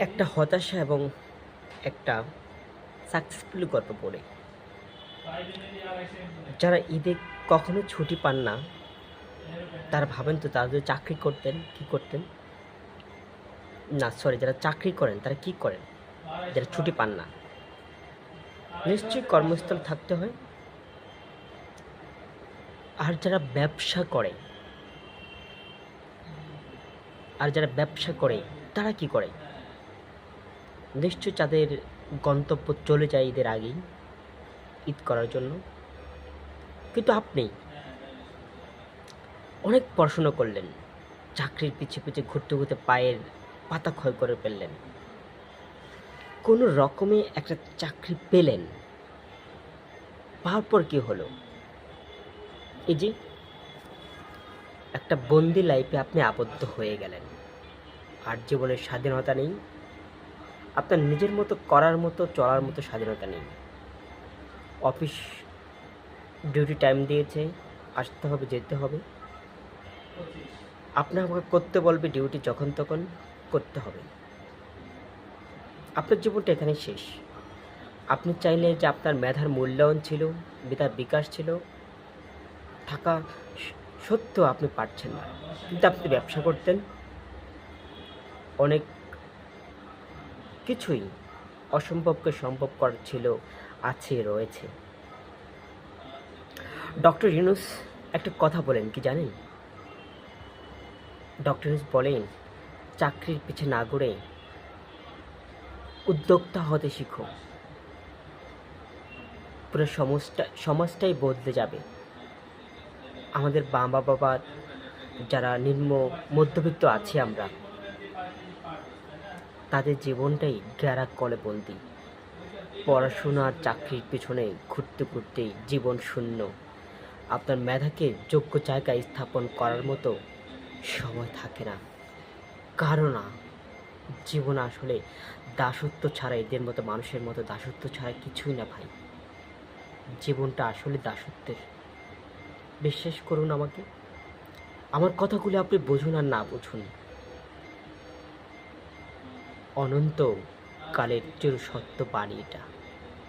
একটা হতাশা এবং একটা সাকসেসফুল গল্প পড়ে। যারা ঈদে কখনো ছুটি পান না, তারা ভাবেন তো তারা যদি চাকরি করতেন কী করতেন? না সরি, যারা চাকরি করেন তারা কি করেন? যারা ছুটি পান না, নিশ্চয়ই কর্মস্থল থাকতে হয়। আর যারা ব্যবসা করে তারা কি করে? নিশ্চয়ই তাদের গন্তব্য চলে যায় ঈদের আগেই, ঈদ করার জন্য। কিন্তু আপনি অনেক পড়াশুনো করলেন, চাকরির পিছে পিছে ঘুরতে ঘুরতে পায়ের পাতা ক্ষয় করে ফেললেন, কোনো রকমে একটা চাকরি পেলেন, পাওয়ার পর কি হলো? এই যে একটা বন্দি লাইফে আপনি আবদ্ধ হয়ে গেলেন, আর জীবনের স্বাধীনতা নেই, আপনার নিজের মতো করার মতো চলার মতো স্বাধীনতা নেই। অফিস ডিউটি টাইম দিয়েছে, আসতে হবে, যেতে হবে, আপনার আমাকে করতে বলবে ডিউটি, যখন তখন করতে হবে। আপনার জীবনটা এখানেই শেষ। আপনি চাইলে যে আপনার মেধার মূল্যায়ন ছিল, মেধার বিকাশ ছিল, থাকা সত্ত্বেও আপনি পারছেন না। কিন্তু আপনি ব্যবসা করতেন, অনেক কিছুই অসম্ভবকে সম্ভব করার ছিল, আছে, রয়েছে। ডক্টর ইউনূস একটা কথা বলেন, কি জানেন? ডক্টর ইউনূস বলেন, চাকরির পিছে না ঘুরে উদ্যোক্তা হতে শিখো, পুরো সমাজটাই বদলে যাবে। আমাদের মা বাবা, যারা নিম্ন মধ্যবিত্ত আছি আমরা, তাদের জীবনটাই গ্যারা কলে বন্দি। পড়াশোনার চাকরির পিছনে ঘুরতে ঘুরতেই জীবন শূন্য। আপনার মেধাকে যোগ্য জায়গায় স্থাপন করার মতো সময় থাকে না। কারণ জীবন আসলে দাসত্ব ছাড়া, এদের মতো মানুষের মতো দাসত্ব ছাড়া কিছুই না ভাই। জীবনটা আসলে দাসত্বের। বিশ্বাস করুন আমাকে, আমার কথাগুলো আপনি বুঝুন আর না বুঝুন, অনন্ত কালের চির সত্য বাণী এটা।